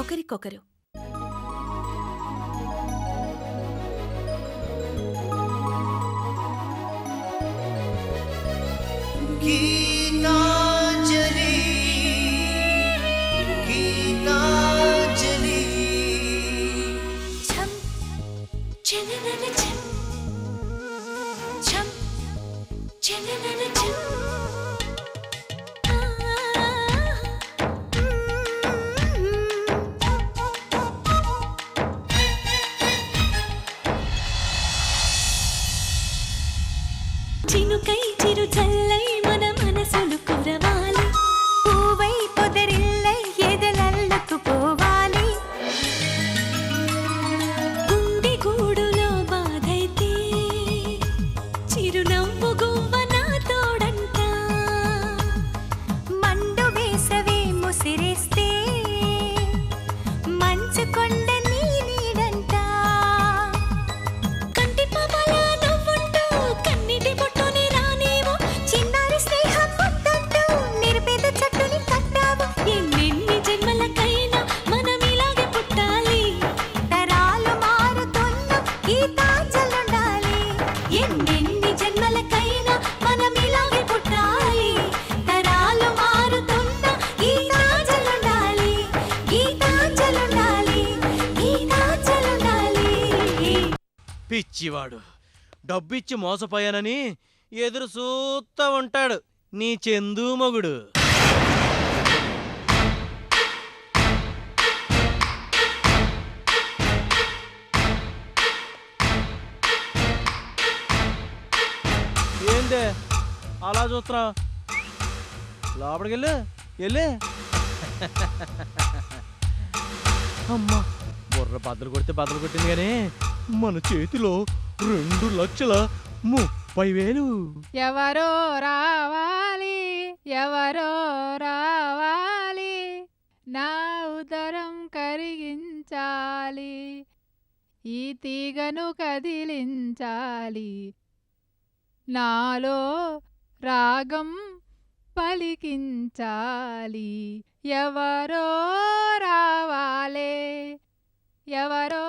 ఒకరికొకరు చినుకై చిరు చల్లై మన మనసులు కురవాలి పూవై పొదరిల్లై ఎదలల్లకు పోవాలి గుండె గూడులో బాధైతే చిరునవ్వు గువ్వ నా తోడంట మండు వేసవే ముసిరేస్తే మంచు కొండ నీ నీడంట కంటి పాపల నవ్వుంటూ కన్నిటి బొట్టుని రానేమో చిన్నారి స్నేహం పొద్దంటూ నిరుపేద చెట్టుని కట్టావు ఎన్నెన్ని జన్మలకైనా మనం ఇలాగే పుట్టాలి తరాలు మారుతున్న గీతాంజలుండాలి ఎన్నెన్ని జన్మలకైనా మనం ఇలాగే పుట్టాలి తరాలు మారుతున్న గీతాంజలుండాలి గీతాంజలుండాలి గీతాంజలుండాలి. పిచ్చివాడు డబ్బిచ్చి మోసపోయానని ఎదురు చూస్తా ఉంటాడు నీ చందు మొగుడు. ఏందే అలా చూస్తున్నా లోపలికెళ్ళు వెళ్ళే. అమ్మా బుర్ర బద్దలు కొట్టింది కానీ మన చేతిలో 2,30,30,000. ఎవరో రావాలి ఎవరో రావాలి నా ఉదరం కరిగించాలి ఈ తీగను కదిలించాలి నాలో రాగం పలికించాలి ఎవరో రావాలే ఎవరో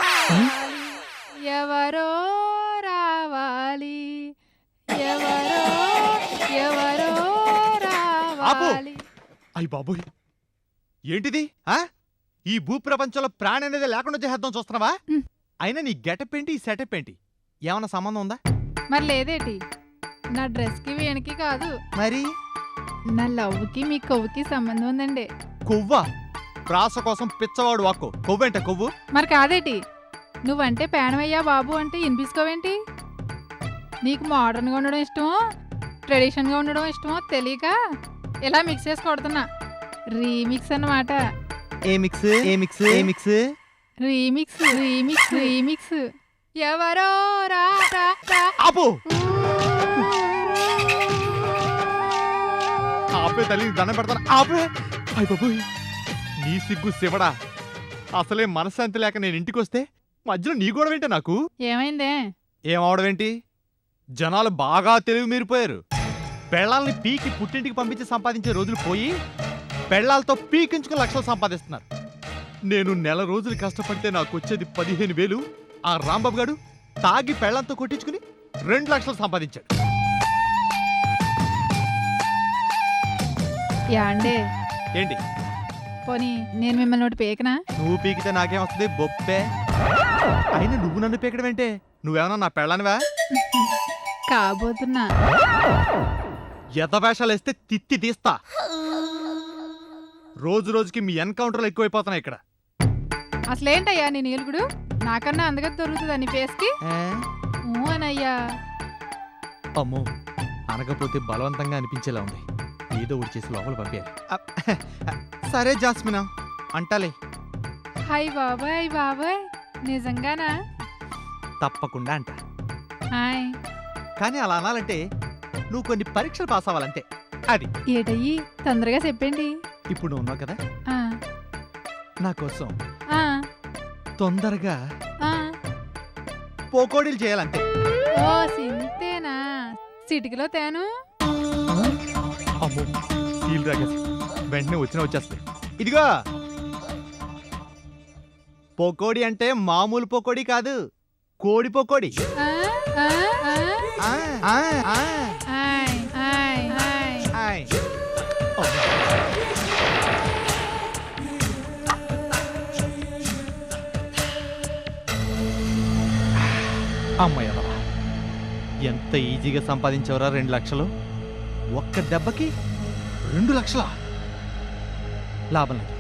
రావాలి ఎవరో రావాలి ఎవరో ఎవరో రావాలి. అయ్య బాబోయ్ ఏంటిది? ఈ భూప్రపంచంలో ప్రాణి అనేది లేకుండా చేద్దాం చూస్తున్నావా? అయినా నీ గెటప్ ఏంటి ఈ సెటప్ ఏంటి ఏమన్నా సంబంధం ఉందా? మరి లేదేటి నా డ్రెస్కి వీణకి కాదు మరి నా లవ్కి మీ కొవ్వుకి సంబంధం ఉందండి. కొవ్వా? ప్రాస కోసం పిచ్చవాడు వాక్కు కొవ్వేంట కొవ్వు? మరి కాదేటి నువ్వంటే పేణమయ్యా బాబు అంటే వినిపించుకోవేంటి? నీకు మోడర్న్గా ఉండడం ఇష్టమో ట్రెడిషన్గా ఉండడం ఇష్టమో తెలియక ఇలా మిక్స్ చేసి కొడుతున్నా. రీమిక్స్ అన్నమాట. ఏ మిక్స్ ఏ మిక్స్ ఏ మిక్స్? Remix remix remix. ఎవరో రా రా రా. ఆపు ఆపే తల్లి దండం పెడతాను ఆపే. అయ్య బాబోయ్ నీ సిగ్గు శివడా. అసలే మనశ్శాంతి లేక నేను ఇంటికి వస్తే మధ్యలో నీ గొడవ ఏంటి? నాకు ఏమైందే? ఏమవడమేంటి? జనాలు బాగా తెలివి మీరిపోయారు. పెళ్ళాలని పీకి పుట్టింటికి పంపించి సంపాదించే రోజులు పోయి పెళ్ళాలతో పీకించుకుని లక్షలు సంపాదిస్తున్నారు. నేను నెల రోజులు కష్టపడితే నాకు వచ్చేది 15,000. ఆ రాంబాబు గారు తాగి పెళ్ళంతో కొట్టించుకుని 2 లక్షలు సంపాదించాడు. యాండే ఏంటి? పోనీ నేను మిమ్మల్ని ఒకటి పేకనా? నువ్వు పీకితే నాకేం వస్తుంది? బొప్పే. అయినా నువ్వు నన్ను పీకడం ఏంటే? నువ్వేమన్నా నా పెళ్ళానివా? కాబోతున్నా. ఎతవేషాలు వేస్తే తిత్తి తీస్తా. రోజు రోజుకి మీ ఎన్కౌంటర్లు ఎక్కువైపోతున్నాయి ఇక్కడ. అసలేంటయ్యా నీ నీలుగుడు? నాకన్నా అందగా దొరుకుతుందా నీ ఫేస్కి? అనయ్యా. అమ్మో అనకపోతే బలవంతంగా అనిపించేలా ఉంది. ఏదో ఒకటి చేసి లోపల పంపారు. సరే జాస్మినా అంటాలే. హాయ్ బాబాయ్ బాబాయ్ నిజంగానా? తప్పకుండా అంట. హాయ్. కానీ అలా అనాలంటే నువ్వు కొన్ని పరీక్షలు పాస్ అవ్వాలంటే. అది ఏటయ్యి తొందరగా చెప్పండి. ఇప్పుడు నువ్వు ఉన్నావు కదా, ఆ నా కోసం ఆ తొందరగా ఆ పోకోడీలు చేయాలంతే. ఓ సింతేనా? చిటికలో తేను. అమ్మో సీల్ రాకేసి వెంటనే వచ్చేస్తాయి. ఇదిగో పకోడీ అంటే మామూలు పకోడీ కాదు, కోడి పకోడీ. ఆ, ఆ, ఆ. ఆ, ఆ, ఆ. ఆయ్, ఆయ్, ఆయ్. ఆయ్. అమ్మయ్య బాబా, ఎంత ఈజీగా సంపాదించవరా 2 లక్షలు. ఒక్క దెబ్బకి 2 లక్షల లాభం లేదు.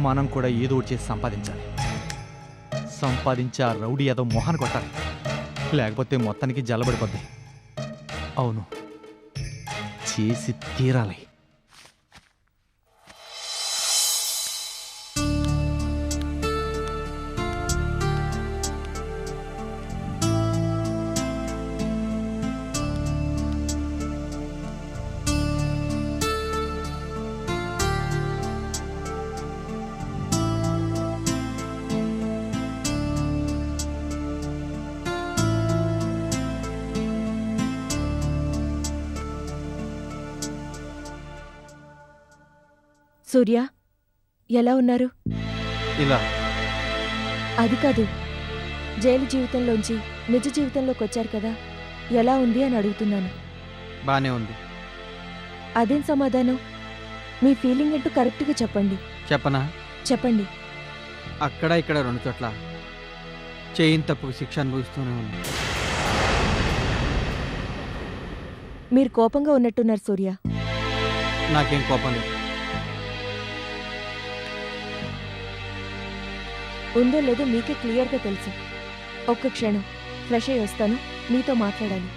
మనం కూడా ఏదో ఒకటి చేసి సంపాదించాలి. సంపాదించి ఆ రౌడీ ఏదో మొహాన్ని కొట్టాలి, లేకపోతే మొత్తానికి జల్లబడిపోద్ది. అవును, చేసి తీరాలి. సూర్య, ఎలా ఉన్నారు? ఇలా అది కాదు, జైలు జీవితంలోంచి నిజ జీవితంలోకి వచ్చారు కదా, ఎలా ఉంది అని అడుగుతున్నాను. బానే ఉంది. అదేం సమాధానం? మీ ఫీలింగ్ ఏంటో కరెక్ట్గా చెప్పండి. చెప్పనా? చెప్పండి. అక్కడ ఇక్కడ 2 చోట్ల చేయని తప్పుకు శిక్ష అనుభవిస్తూనే ఉంది. మీరు కోపంగా ఉన్నట్టున్నారు సూర్య. నాకేం కోపం లేదు. ఉందో లేదో మీకే క్లియర్గా తెలుసు. ఒక్క క్షణం ఫ్రెష్ అయ్యి వస్తాను, మీతో మాట్లాడాలి.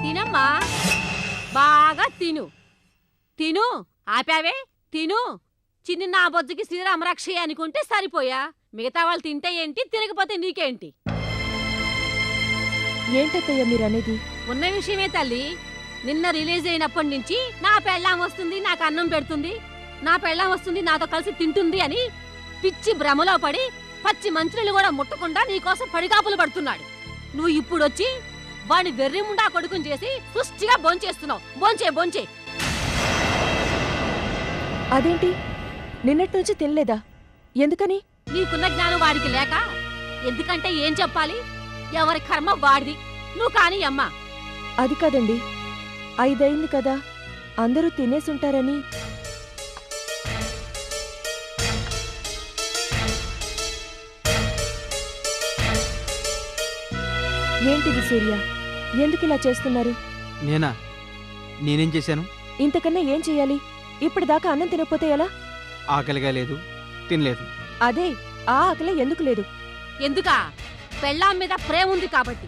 తినమ్మా, బాగా తిను. తిను, ఆపావే, తిను. చిన్ని నా బొజ్జుకి శ్రీరామరక్ష అనుకుంటే సరిపోయా. మిగతా వాళ్ళు తింటే ఏంటి, తినకపోతే నీకేంటి? ఏంటత్తయ్య మీరనేది? ఉన్న విషయమే తల్లి. నిన్న రిలీజ్ అయినప్పటి నుంచి నా పెళ్ళాం వస్తుంది, నాకు అన్నం పెడుతుంది, నా పెళ్ళాం వస్తుంది, నాతో కలిసి తింటుంది అని పిచ్చి భ్రమలో పడి పచ్చి మంచులు కూడా ముట్టకుండా నీకోసం పడిగాపులు పడుతున్నాడు. నువ్వు ఇప్పుడొచ్చి వాడిని వెర్రిముండా కొడుకుని చేసి సుష్టిగా భోంచేస్తున్నావు. భోంచే. అదేంటి, నిన్నటి నుంచి తినలేదా? ఎందుకని? నీకున్న జ్ఞానం వాడికి లేక. ఎందుకంటే ఏం చెప్పాలి, ఎవరి కర్మ వాడిది. నువ్వు కాని అమ్మా. అది కాదండి, 5 అయింది కదా, అందరూ తినేసుంటారని. ఏంటిది సూర్య, ఎందుకు ఇలా చేస్తున్నారు? నేనేం చేశాను? ఇంతకన్నా ఏం చెయ్యాలి? ఇప్పటిదాకా అన్నం తినకపోతే ఎలా? ఆకలిగా లేదు, తినలేదు. అదే, ఆ ఆకలి ఎందుకు లేదు? ఎందుకా? పెళ్ళాం మీద ప్రేమ ఉంది కాబట్టి.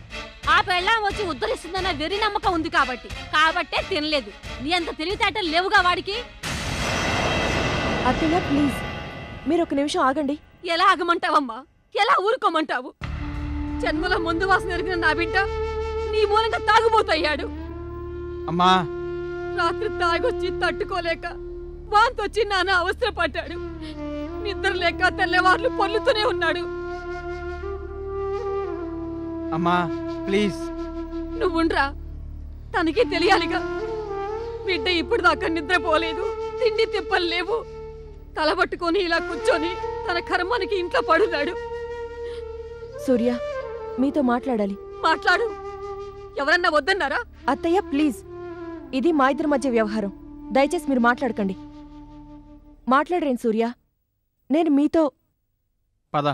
ఆ పెళ్ళాం వచ్చి ఉద్ధరిస్తుందన్న వెర్రి నమ్మకం ఉంది కాబట్టే తినలేదు. నీ అంత తెలివితేటలు లేవుగా వాడికి. అత్తయ్య ప్లీజ్, మీరు ఒక నిమిషం ఆగండి. ఎలా ఆగమంటావమ్మా? ఎలా ఊరుకోమంటావు? జన్మల ముందు వాసన ఎరిగిన నా బిడ్డ నీ మూలంగా తాగుబోతయ్యాడు. అమ్మా, రాత్రి తాగొచ్చి తట్టుకోలేక వాంతొచ్చి నాన్న అవసరపడ్డాడు. నిద్ర లేక తెల్లవార్లు పొల్లుతూనే ఉన్నాడు. అమ్మా ప్లీజ్. నువ్వుండ్రా, తనకి తెలియాలిగా. బిడ్డ ఇప్పుడు దాకా నిద్రపోలేదు, తిండి తిప్పలు లేవు. తలబట్టుకొని ఇలా కూర్చొని తన కర్మానికి ఇంట్లో పడున్నాడు. సూర్య, మీతో మాట్లాడాలి. మాట్లాడు. ఎవరన్నా వద్దన్నారా? అత్తయ్య ప్లీజ్, ఇది మా ఇద్దరి మధ్య వ్యవహారం. దయచేసి మీరు మాట్లాడకండి. మాట్లాడరేం సూర్య, నేను మీతో. పద.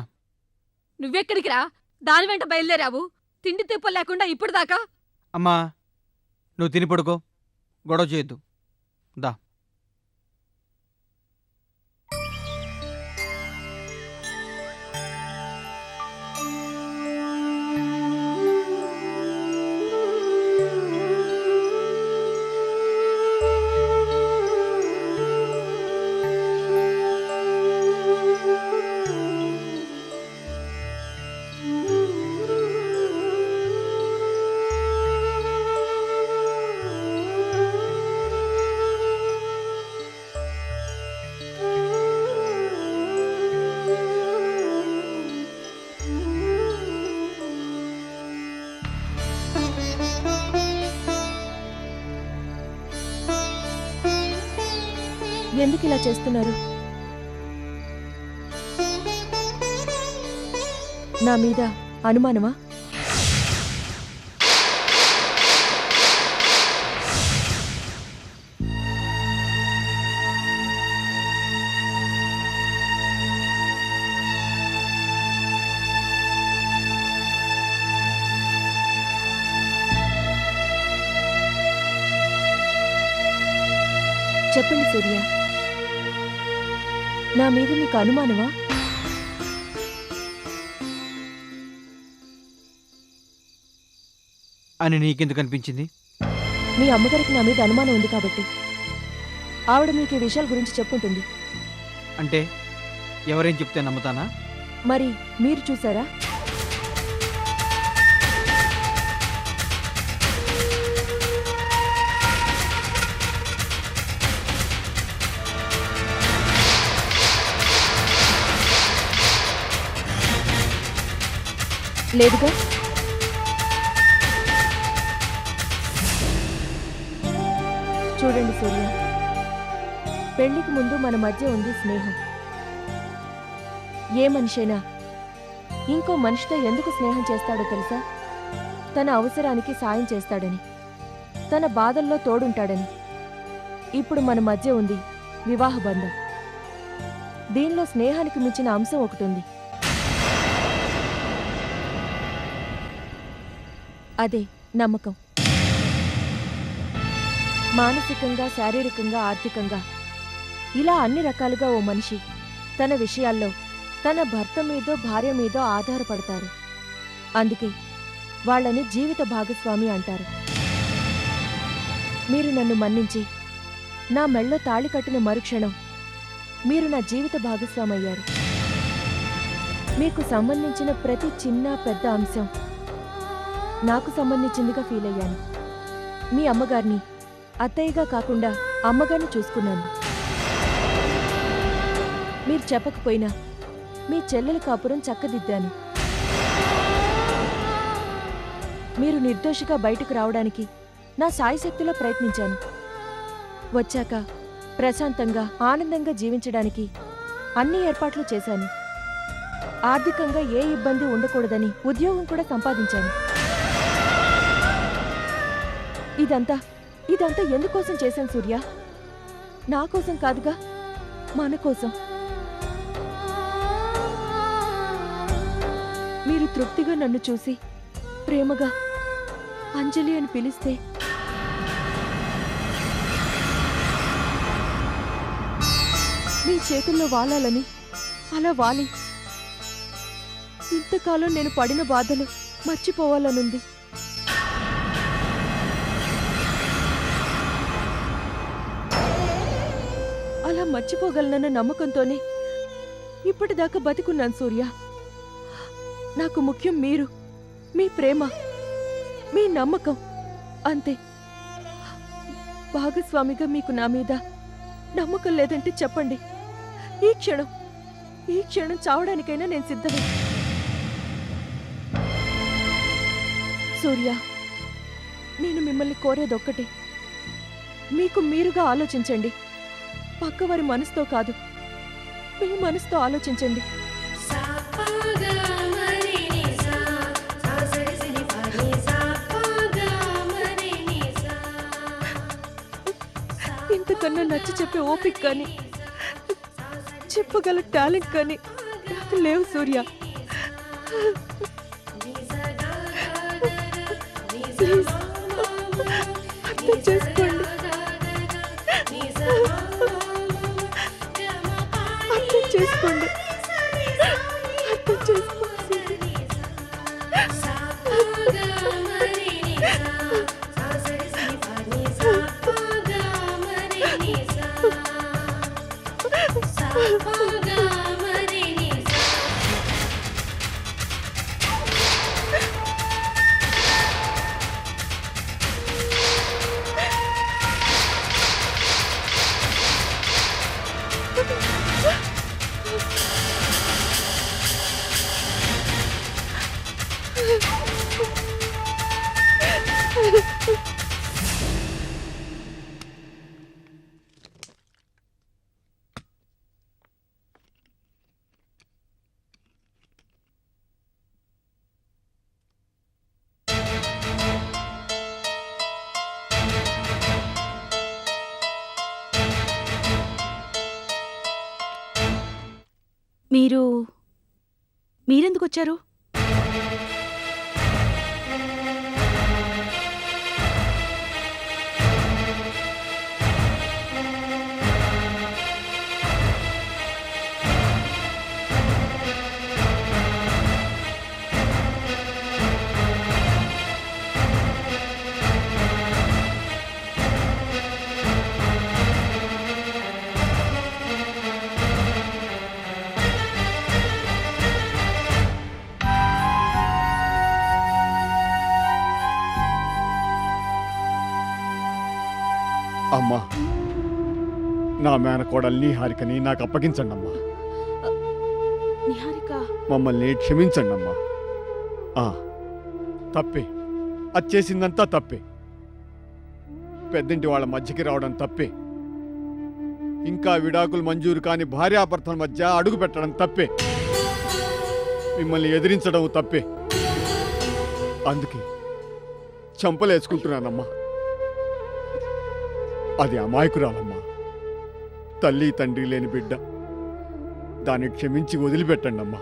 నువ్వెక్కడికి రా? దాని వెంట బయలుదేరావు. తిండి తిప్పలు లేకుండా ఇప్పుడు దాకా. అమ్మా, నువ్వు తిని పడుకో, గొడవ చేయొద్దు. దా. మీరెందుకు ఇలా చేస్తున్నారు? నా మీద అనుమానమా? చెప్పండి సూర్య, నా మీద మీకు అనుమానమా? అని నీకెందుకు అనిపించింది? మీ అమ్మగారికి నా మీద అనుమానం ఉంది కాబట్టి. ఆవిడ మీకు ఈ విషయాల గురించి చెప్పుంటుంది. అంటే ఎవరేం చెప్తే నమ్ముతానా? మరి మీరు చూసారా? లేదుగా. చూడండి సూర్య, పెళ్లికి ముందు మన మధ్య ఉంది స్నేహం. ఏ మనిషైనా ఇంకో మనిషితో ఎందుకు స్నేహం చేస్తాడో తెలుసా? తన అవసరానికి సాయం చేస్తాడని, తన బాధల్లో తోడుంటాడని. ఇప్పుడు మన మధ్య ఉంది వివాహ బంధం. దీనిలో స్నేహానికి మించిన అంశం ఒకటి ఉంది. అదే నమ్మకం. మానసికంగా, శారీరకంగా, ఆర్థికంగా ఇలా అన్ని రకాలుగా ఓ మనిషి తన విషయాల్లో తన భర్త మీదో భార్య మీదో ఆధారపడతారు. అందుకే వాళ్ళని జీవిత భాగస్వామి అంటారు. మీరు నన్ను మన్నించి నా మెళ్ళో తాళి కట్టిన మరుక్షణం మీరు నా జీవిత భాగస్వామి అయ్యారు. మీకు సంబంధించిన ప్రతి చిన్న పెద్ద అంశం నాకు సంబంధించిందిగా ఫీల్ అయ్యాను. మీ అమ్మగారిని అత్తయ్యగా కాకుండా అమ్మగారిని చూసుకున్నాను. మీరు చెప్పకపోయినా మీ చెల్లెల కాపురం చక్కదిద్దాను. మీరు నిర్దోషిగా బయటకు రావడానికి నా సాయశక్తిలో ప్రయత్నించాను. వచ్చాక ప్రశాంతంగా, ఆనందంగా జీవించడానికి అన్ని ఏర్పాట్లు చేశాను. ఆర్థికంగా ఏ ఇబ్బంది ఉండకూడదని ఉద్యోగం కూడా సంపాదించాను. ఇదంతా ఎందుకోసం చేశాను సూర్య? నా కోసం కాదుగా, మన కోసం. మీరు తృప్తిగా నన్ను చూసి ప్రేమగా అంజలి అని పిలిస్తే మీ చేతుల్లో వాలాలని అలా వాలి ఇంతకాలం నేను పడిన బాధలు మర్చిపోవాలనుంది. అలా మర్చిపోగలనన్న నమ్మకంతోనే ఇప్పటిదాకా బతికున్నాను సూర్య. నాకు ముఖ్యం మీరు, మీ ప్రేమ, మీ నమ్మకం, అంతే. భాగస్వామిగా మీకు నా మీద నమ్మకం లేదంటే చెప్పండి. ఈ క్షణం చావడానికైనా నేను సిద్ధమే. సూర్య, నేను మిమ్మల్ని కోరేదొక్కటే. మీకు మీరుగా ఆలోచించండి. పక్కవారి మనసుతో కాదు, మీ మనసుతో ఆలోచించండి. ఇంతకన్నా నచ్చి చెప్పే ఓపిక కానీ, చెప్పగల టాలెంట్ కానీ నాకు లేవు సూర్య. ప్లీజ్ అర్థం చేసుకోండి. అర్థం చేసుకోండి. అర్థం చేసుకోండి. మీరెందుకొచ్చారు? అమ్మా, నా మేనకోడల్ని హారికని నాకు అప్పగించండి అమ్మా. నిహారిక మమ్మల్ని క్షమించండి అమ్మా. తప్పే, అది చేసిందంతా తప్పే. పెద్దింటి వాళ్ళ మధ్యకి రావడం తప్పే. ఇంకా విడాకులు మంజూరు కాని భార్యాభర్తల మధ్య అడుగు పెట్టడం తప్పే. మిమ్మల్ని ఎదిరించడం తప్పే. అందుకే చంపలేసుకుంటున్నానమ్మా. అది అమాయకురాలమ్మా, తల్లి తండ్రి లేని బిడ్డ. దాన్ని క్షమించి వదిలిపెట్టండి అమ్మా.